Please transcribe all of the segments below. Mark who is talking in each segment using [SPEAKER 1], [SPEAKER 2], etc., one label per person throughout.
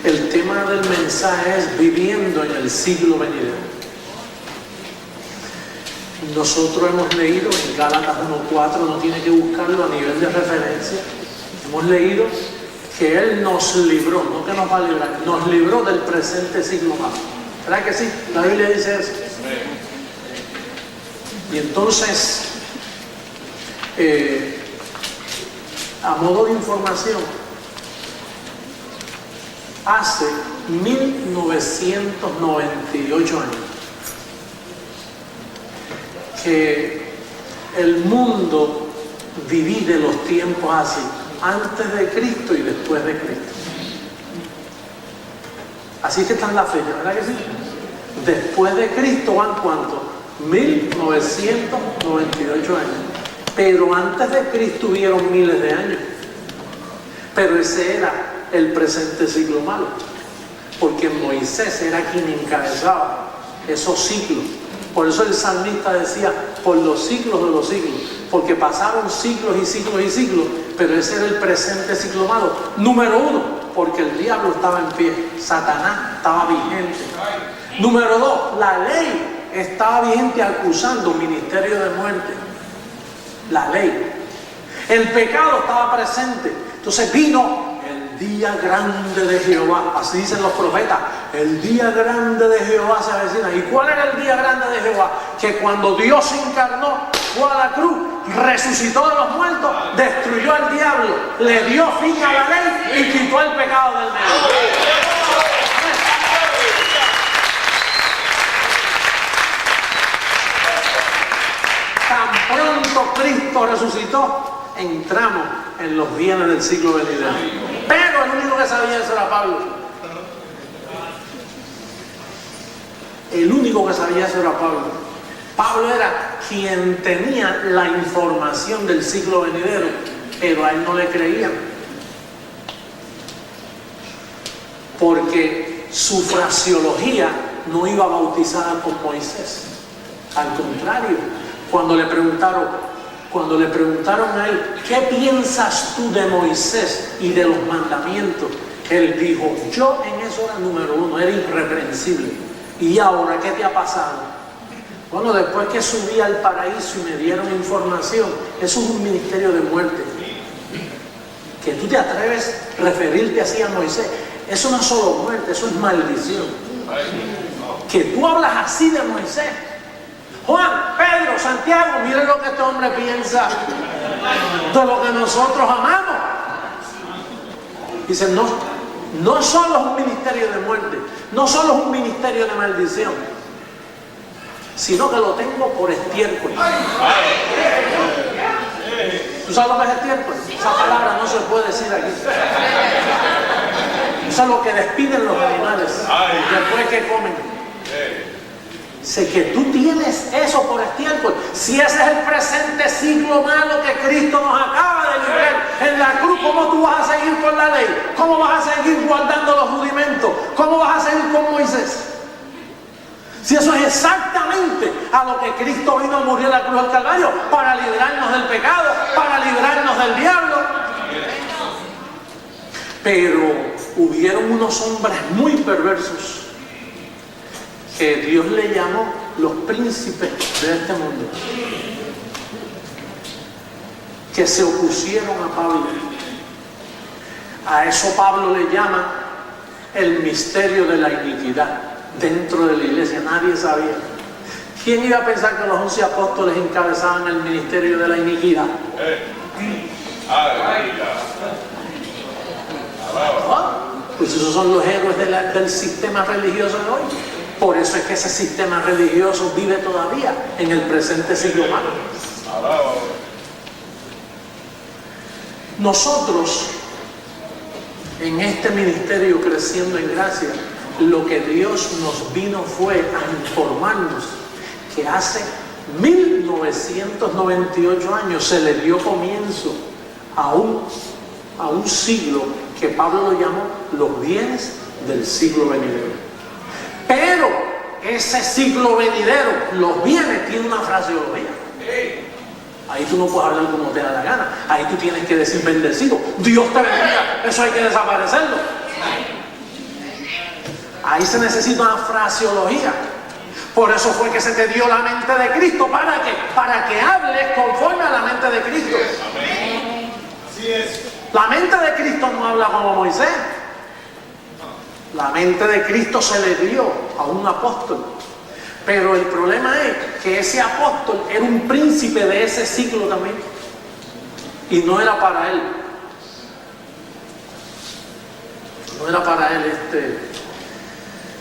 [SPEAKER 1] El tema del mensaje es viviendo en el siglo venidero. Nosotros hemos leído en Gálatas 1:4, no tiene que buscarlo a nivel de referencia, hemos leído que Él nos libró, no que nos va a librar, nos libró del presente siglo malo. ¿Verdad que sí? La Biblia dice eso. Y entonces, a modo de información, hace 1998 años que el mundo divide los tiempos así, antes de Cristo y después de Cristo. Así que está en la fecha, ¿verdad que sí? Después de Cristo van ¿cuánto? 1998 años. Pero antes de Cristo hubieron miles de años. Pero ese era el presente siglo malo, porque Moisés era quien encabezaba esos siglos. Por eso el salmista decía, por los siglos de los siglos, porque pasaron siglos y siglos y siglos, pero ese era el presente siglo malo. Número uno, porque el diablo estaba en pie, Satanás estaba vigente. Número dos, la ley estaba vigente acusando ministerio de muerte. La ley. El pecado estaba presente. Entonces vino el día grande de Jehová. Así dicen los profetas. El día grande de Jehová se avecina. ¿Y cuál era el día grande de Jehová? Que cuando Dios se encarnó, fue a la cruz, resucitó de los muertos, destruyó al diablo, le dio fin a la ley y quitó el pecado del medio. Tan pronto Cristo resucitó, entramos en los bienes del siglo venidero. Pero el único que sabía eso era Pablo. El único que sabía eso era Pablo. Pablo era quien tenía la información del siglo venidero, pero a él no le creían. Porque su fraseología no iba bautizada con Moisés. Al contrario, cuando le preguntaron a él, ¿qué piensas tú de Moisés y de los mandamientos? Él dijo, yo en eso era número uno, era irreprensible. ¿Y ahora qué te ha pasado? Bueno, después que subí al paraíso y me dieron información, eso es un ministerio de muerte. Que tú te atreves a referirte así a Moisés, eso no es solo muerte, eso es maldición. Que tú hablas así de Moisés. Juan, Pedro, Santiago, miren lo que este hombre piensa de lo que nosotros amamos. Dicen, no solo es un ministerio de muerte, no solo es un ministerio de maldición, sino que lo tengo por estiércol. ¿Tú sabes lo que es estiércol? Esa palabra no se puede decir aquí. Eso es lo que despiden los animales después que comen. Sé que tú tienes eso por estiércol. Si ese es el presente siglo malo que Cristo nos acaba de librar en la cruz, ¿cómo tú vas a seguir con la ley? ¿Cómo vas a seguir guardando los rudimentos? ¿Cómo vas a seguir con Moisés? Si eso es exactamente a lo que Cristo vino a morir en la cruz del Calvario, para librarnos del pecado, para librarnos del diablo. Pero hubieron unos hombres muy perversos que Dios le llamó los príncipes de este mundo, que se opusieron a Pablo. A eso Pablo le llama el misterio de la iniquidad. Dentro de la iglesia nadie sabía. ¿Quién iba a pensar que los 11 apóstoles encabezaban el ministerio de la iniquidad? Pues esos son los héroes del sistema religioso de hoy. Por eso es que ese sistema religioso vive todavía en el presente siglo malo. Nosotros, en este ministerio Creciendo en Gracia, lo que Dios nos vino fue a informarnos que hace 1998 años se le dio comienzo a un siglo que Pablo lo llamó los bienes del siglo venidero. Pero ese siglo venidero, los bienes, tiene una fraseología. Ahí tú no puedes hablar como te da la gana. Ahí tú tienes que decir bendecido, Dios te bendiga. Eso hay que desaparecerlo. Ahí se necesita una fraseología. Por eso fue que se te dio la mente de Cristo. ¿Para qué? Para que hables conforme a la mente de Cristo.
[SPEAKER 2] Amén. Así es.
[SPEAKER 1] La mente de Cristo no habla como Moisés. La mente de Cristo se le dio a un apóstol. Pero el problema es que ese apóstol era un príncipe de ese siglo también. Y no era para él. No era para él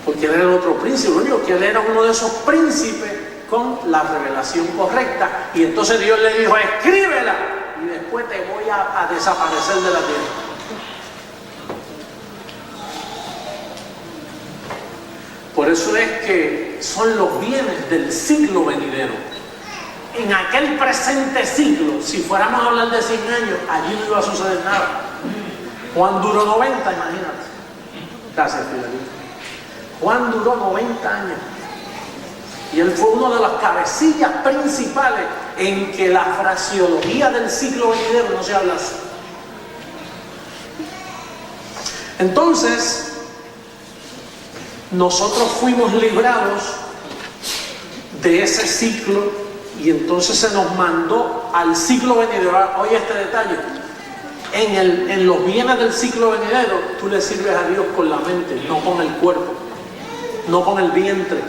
[SPEAKER 1] porque él era el otro príncipe. Lo único que él era uno de esos príncipes con la revelación correcta. Y entonces Dios le dijo, escríbela. Y después te voy a desaparecer de la tierra. Por eso es que son los bienes del siglo venidero. En aquel presente siglo, si fuéramos a hablar de 100 años, allí no iba a suceder nada. Juan duró 90, imagínate. Gracias, Fidelito. Juan duró 90 años. Y él fue uno de las cabecillas principales en que la fraseología del siglo venidero no se habla así. Entonces, nosotros fuimos librados de ese ciclo y entonces se nos mandó al siglo venidero. Oye este detalle, en los bienes del siglo venidero tú le sirves a Dios con la mente, no con el cuerpo, no con el vientre.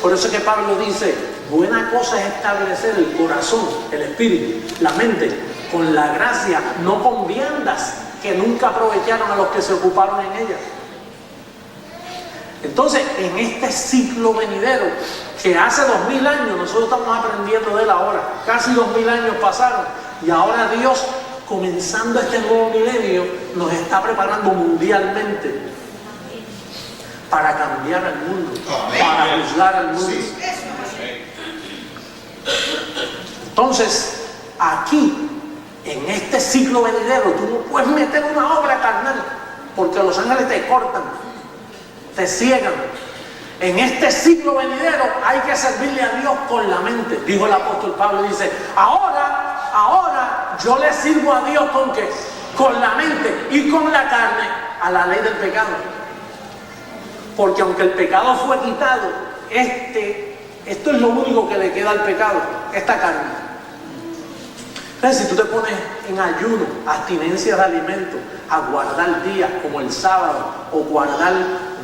[SPEAKER 1] Por eso es que Pablo dice, buena cosa es establecer el corazón, el espíritu, la mente, con la gracia, no con viandas que nunca aprovecharon a los que se ocuparon en ellas. Entonces, en este ciclo venidero, que hace 2000 años, nosotros estamos aprendiendo de él ahora, casi 2000 años pasaron, y ahora Dios, comenzando este nuevo milenio, nos está preparando mundialmente para cambiar el mundo, para juzgar al mundo. Entonces, aquí, en este ciclo venidero, tú no puedes meter una obra carnal, porque los ángeles te cortan, te ciegan. En este siglo venidero hay que servirle a Dios con la mente. Dijo el apóstol Pablo, dice, ahora yo le sirvo a Dios ¿con qué? Con la mente y con la carne a la ley del pecado. Porque aunque el pecado fue quitado, esto es lo único que le queda al pecado, esta carne. Entonces, si tú te pones en ayuno, abstinencia de alimentos, a guardar días como el sábado o guardar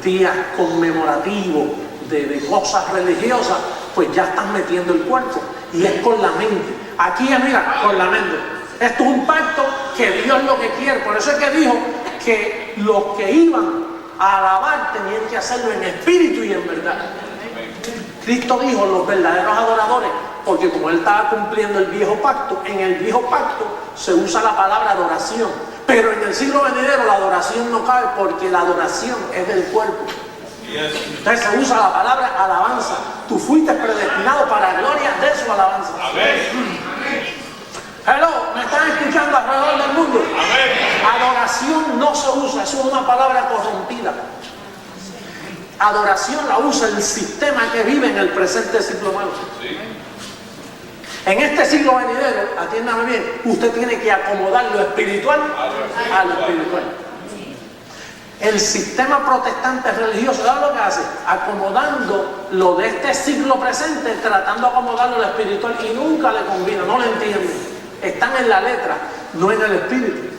[SPEAKER 1] días conmemorativos de cosas religiosas, pues ya estás metiendo el cuerpo y es con la mente. Aquí es, mira, con la mente. Esto es un pacto que Dios lo que quiere. Por eso es que dijo que los que iban a alabar tenían que hacerlo en espíritu y en verdad. Cristo dijo, los verdaderos adoradores, porque como él estaba cumpliendo el viejo pacto, en el viejo pacto se usa la palabra adoración, pero en el siglo venidero la adoración no cabe porque la adoración es del cuerpo. Entonces se usa la palabra alabanza. Tú fuiste predestinado para la gloria de su alabanza. Hello, ¿me están escuchando alrededor del mundo? Adoración no se usa, eso es una palabra corrompida. Adoración la usa el sistema que vive en el presente siglo malo. En este siglo venidero, atiéndame bien, usted tiene que acomodar lo espiritual a lo espiritual. El sistema protestante religioso, ¿sabes lo que hace? Acomodando lo de este siglo presente, tratando de acomodarlo a lo espiritual y nunca le combina, no lo entienden. Están en la letra, no en el espíritu.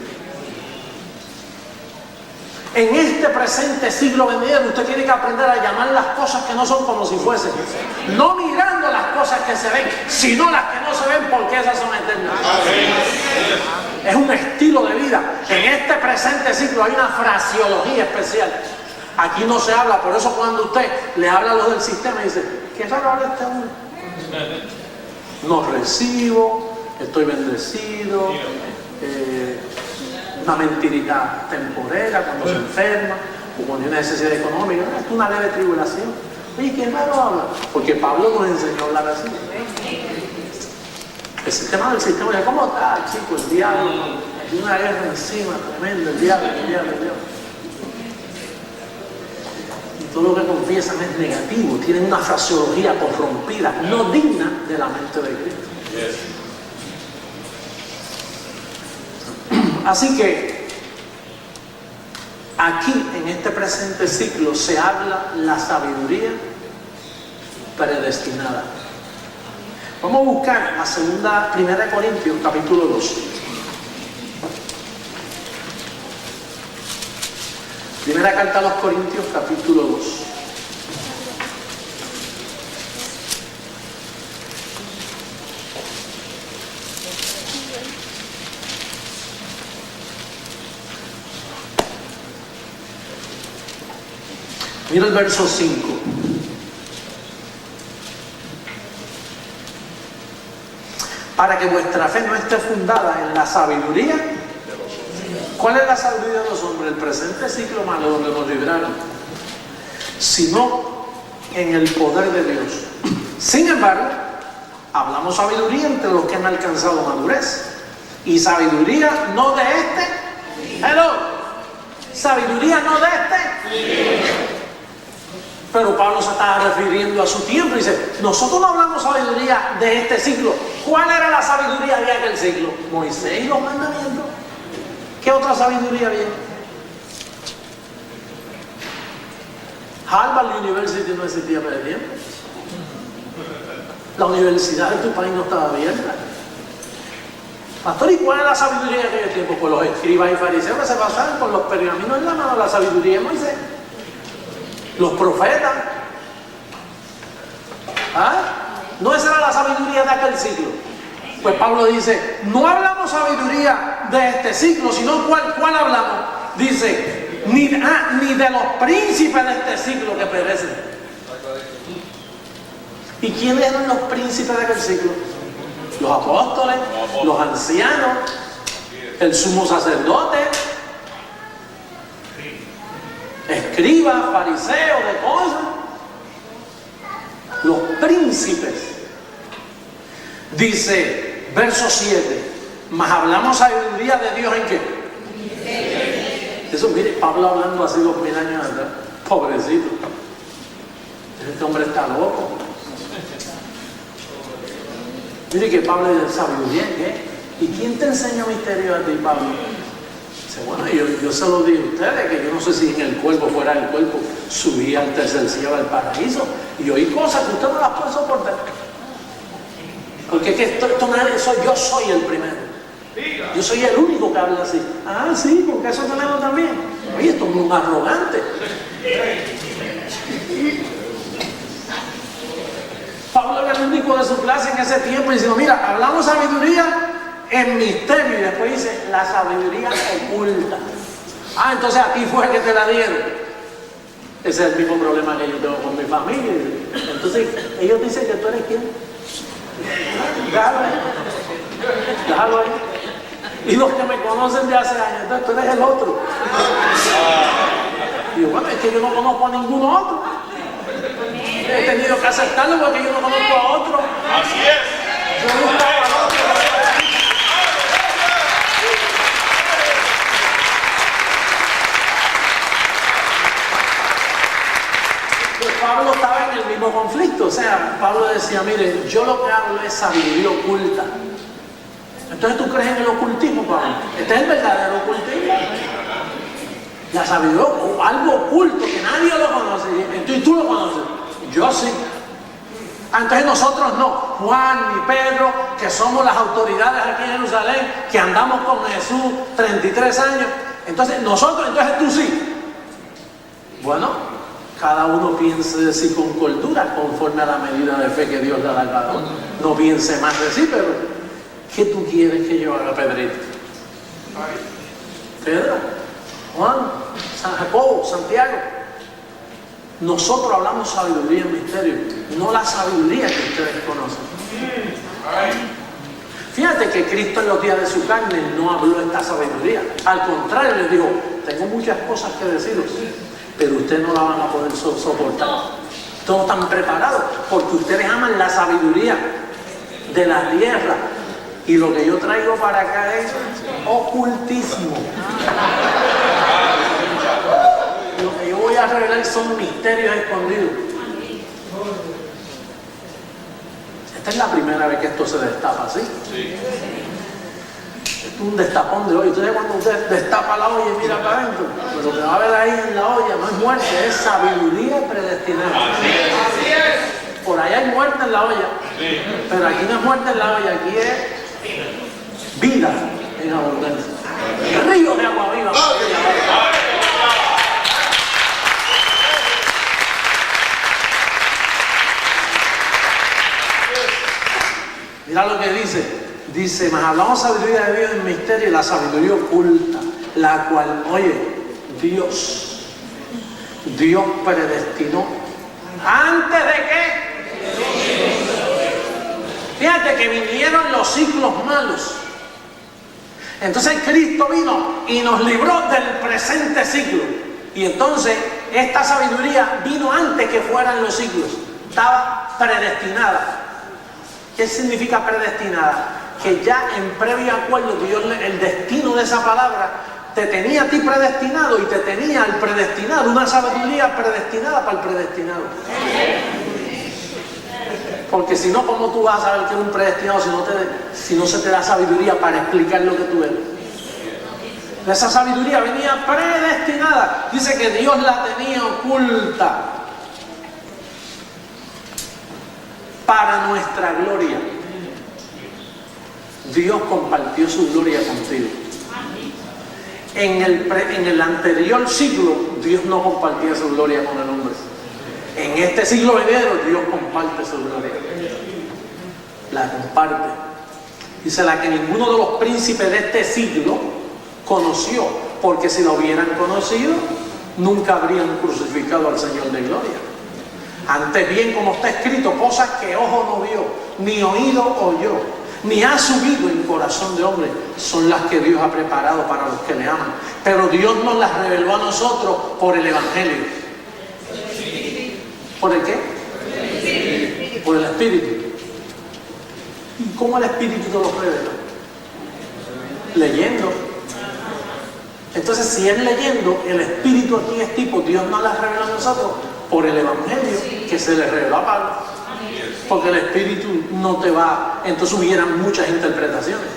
[SPEAKER 1] En este presente siglo venidero usted tiene que aprender a llamar las cosas que no son como si fuesen. No mirando las cosas que se ven, sino las que no se ven porque esas son eternas. Es un estilo de vida. En este presente siglo hay una fraseología especial. Aquí no se habla, por eso cuando usted le habla a los del sistema y dice, ¿qué raro habla este hombre? No recibo, estoy bendecido, una mentirita temporera cuando se enferma o cuando hay una necesidad económica, es una leve tribulación. Oye, ¿qué raro habla? Porque Pablo nos enseñó a hablar así. El sistema del sistema, ¿cómo está, chico? El diablo, hay una guerra encima tremenda, el diablo. Y todo lo que confiesan es negativo, tienen una fraseología corrompida, no digna de la mente de Cristo. Así que Aquí, en este presente ciclo, se habla la sabiduría predestinada. Vamos a buscar la primera de Corintios, capítulo 2. Primera carta a los Corintios, capítulo 2. Mira el verso 5. Para que vuestra fe no esté fundada en la sabiduría. ¿Cuál es la sabiduría de los hombres? El presente ciclo malo donde nos libraron. Sino en el poder de Dios. Sin embargo, hablamos sabiduría entre los que han alcanzado madurez. Y sabiduría no de este. Hello. Sabiduría no de este. Pero Pablo se estaba refiriendo a su tiempo y dice, nosotros no hablamos sabiduría de este ciclo. ¿Cuál era la sabiduría de aquel ciclo? Moisés y los mandamientos. ¿Qué otra sabiduría había? Harvard University no existía para el tiempo. La universidad de tu país no estaba abierta. Pastor, ¿y cuál es la sabiduría de aquel tiempo? Pues los escribas y fariseos que se pasaban con los pergaminos en la mano, la sabiduría de Moisés. Los profetas. ¿Ah? No esa era la sabiduría de aquel siglo. Pues Pablo dice, no hablamos sabiduría de este siglo, sino ¿cuál hablamos? Dice, ni de los príncipes de este siglo que perecen. ¿Y quiénes eran los príncipes de aquel siglo? Los apóstoles, los ancianos, el sumo sacerdote, escribas, fariseos, de cosas. Los príncipes. Dice, verso 7, mas hablamos sabiduría de Dios en qué. Eso, mire, Pablo hablando así 2000 años atrás. Pobrecito. Este hombre está loco. Mire que Pablo dice, ¿sabiduría en qué? ¿Y quién te enseña misterio a ti, Pablo? Dice, bueno, yo se lo digo a ustedes, que yo no sé si en el cuerpo, fuera del cuerpo, subía al tercer cielo del paraíso y oí cosas que usted no las puede soportar. Porque yo soy el primero. Yo soy el único que habla así. Ah, sí, porque eso tenemos también. Oye, esto es un arrogante. Pablo era el único de su clase en ese tiempo diciendo, mira, hablamos sabiduría en misterio. Y después dice, la sabiduría oculta. Ah, entonces a ti fue que te la dieron. Ese es el mismo problema que yo tengo con mi familia. Entonces, ellos dicen que tú eres quién. Déjalo ahí. Y los que me conocen de hace años, entonces tú eres el otro. Y yo, bueno, es que yo no conozco a ningún otro. He tenido que aceptarlo porque yo no conozco a otro.
[SPEAKER 2] Así es.
[SPEAKER 1] Yo buscaba al otro. Pues Pablo estaba en el mismo conflicto. O sea, Pablo decía, mire, yo lo que hablo es sabiduría oculta. Entonces, ¿tú crees en el ocultismo, Pablo? Este es el verdadero ocultismo. La sabiduría, algo oculto que nadie lo conoce. Entonces, ¿tú lo conoces? Yo sí. Entonces nosotros no. Juan ni Pedro, que somos las autoridades aquí en Jerusalén, que andamos con Jesús 33 años. Entonces, entonces tú sí. Bueno, cada uno piense de sí con cordura, conforme a la medida de fe que Dios le da a cada uno. No piense más de sí, pero ¿qué tú quieres que yo haga, Pedrito? Pedro, Juan, San Jacobo, Santiago. Nosotros hablamos sabiduría en misterio, no la sabiduría que ustedes conocen. Fíjate que Cristo en los días de su carne no habló esta sabiduría. Al contrario, les dijo, tengo muchas cosas que deciros, pero ustedes no la van a poder soportar. Todos están preparados porque ustedes aman la sabiduría de la tierra. Y lo que yo traigo para acá es ocultismo. Lo que yo voy a revelar son misterios escondidos. Esta es la primera vez que esto se destapa, ¿sí? un destapón de olla. Entonces cuando usted destapa la olla y mira para adentro, pues lo que va a ver ahí en la olla no es muerte, es sabiduría predestinada.
[SPEAKER 2] Así es.
[SPEAKER 1] Por allá hay muerte en la olla, pero aquí no es muerte en la olla, aquí es vida en abundancia. Río de agua viva. Mira lo que dice, mas hablamos sabiduría de Dios en misterio y la sabiduría oculta, la cual, oye, Dios predestinó antes de que, fíjate que vinieron los ciclos malos. Entonces Cristo vino y nos libró del presente ciclo. Y entonces esta sabiduría vino antes que fueran los ciclos. Estaba predestinada. ¿Qué significa predestinada? Que ya en previo acuerdo Dios, el destino de esa palabra, te tenía a ti predestinado y te tenía al predestinado, una sabiduría predestinada para el predestinado. Porque si no, ¿cómo tú vas a saber que es un predestinado si no se te da sabiduría para explicar lo que tú eres? Esa sabiduría venía predestinada. Dice que Dios la tenía oculta para nuestra gloria. Dios compartió su gloria contigo. En el anterior siglo, Dios no compartía su gloria con el hombre. En este siglo venidero, Dios comparte su gloria. La comparte. Dice la que ninguno de los príncipes de este siglo conoció, porque si lo hubieran conocido, nunca habrían crucificado al Señor de gloria. Antes bien, como está escrito, cosas que ojo no vio, ni oído oyó, ni ha subido en corazón de hombre, son las que Dios ha preparado para los que le aman. Pero Dios nos las reveló a nosotros por el Evangelio. ¿Por el qué? Por el Espíritu. ¿Y cómo el Espíritu te lo revela? Leyendo. Entonces, si es leyendo, el Espíritu aquí es tipo, Dios nos las reveló a nosotros por el Evangelio que se le reveló a Pablo. Porque el Espíritu no te va, entonces hubieran muchas interpretaciones.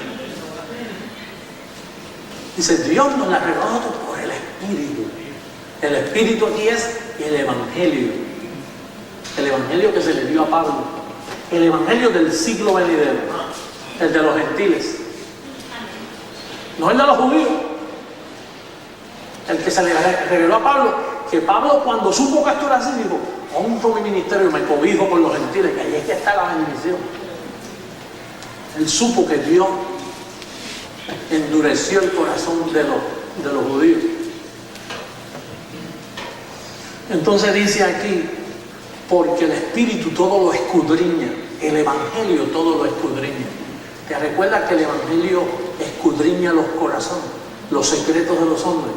[SPEAKER 1] Dice, Dios nos las reveló a nosotros por el Espíritu. El Espíritu aquí es el Evangelio. El Evangelio que se le dio a Pablo. El Evangelio del siglo venidero. El de los gentiles. No el de los judíos. El que se le reveló a Pablo. Que Pablo, cuando supo que esto era así, dijo, honro mi ministerio y me cobijo con los gentiles, que ahí es que está la bendición. Él supo que Dios endureció el corazón de los judíos. Entonces dice aquí, porque el Espíritu todo lo escudriña, el Evangelio todo lo escudriña. ¿Te recuerdas que el Evangelio escudriña los corazones, los secretos de los hombres?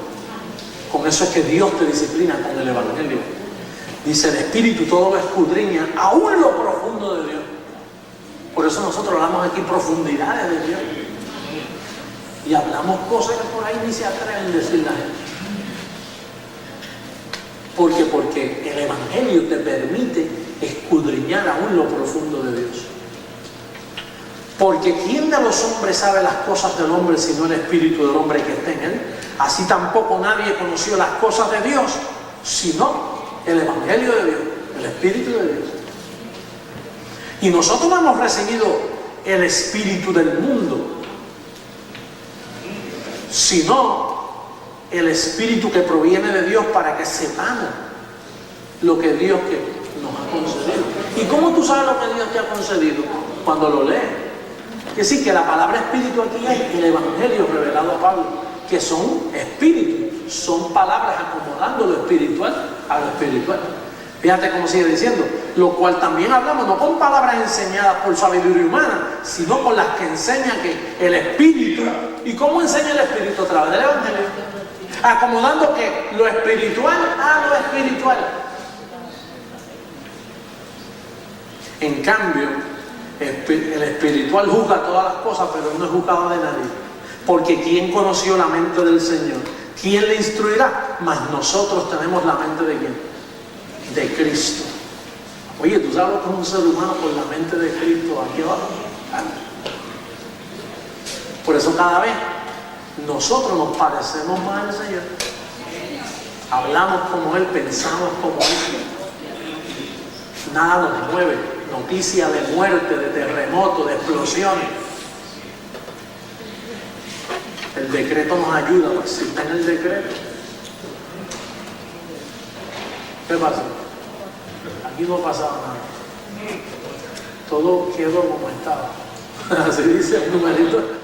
[SPEAKER 1] Con eso es que Dios te disciplina con el Evangelio. Dice, el Espíritu todo lo escudriña, aún lo profundo de Dios. Por eso nosotros hablamos aquí profundidades de Dios. Y hablamos cosas que por ahí ni se atreven a decir la gente. Porque el Evangelio te permite escudriñar aún lo profundo de Dios. Porque ¿quién de los hombres sabe las cosas del hombre sino el Espíritu del hombre que está en él? Así tampoco nadie conoció las cosas de Dios sino el Evangelio de Dios, el Espíritu de Dios. Y nosotros no hemos recibido el Espíritu del mundo, sino el Espíritu que proviene de Dios para que sepamos lo que Dios nos ha concedido. ¿Y cómo tú sabes lo que Dios te ha concedido? Cuando lo lees. Es decir, que la palabra espíritu aquí es el Evangelio revelado a Pablo, que son espíritus, son palabras acomodando lo espiritual a lo espiritual. Fíjate cómo sigue diciendo, lo cual también hablamos no con palabras enseñadas por sabiduría humana, sino con las que enseña que el Espíritu. ¿Y cómo enseña el Espíritu? A través del Evangelio. Acomodando que lo espiritual a lo espiritual. En cambio, el espiritual juzga todas las cosas, pero no es juzgado de nadie. Porque ¿quién conoció la mente del Señor? ¿Quién le instruirá? Mas nosotros tenemos la mente de ¿quién? De Cristo. Oye, ¿tú sabes lo que es un ser humano con la mente de Cristo aquí abajo? Por eso cada vez nosotros nos parecemos más al Señor. Hablamos como Él, pensamos como Él. Nada nos mueve. Noticia de muerte, de terremoto, de explosiones. El decreto nos ayuda, pues si está en el decreto. ¿Qué pasa? Aquí no pasaba nada. Todo quedó como estaba. Así dice el numerito.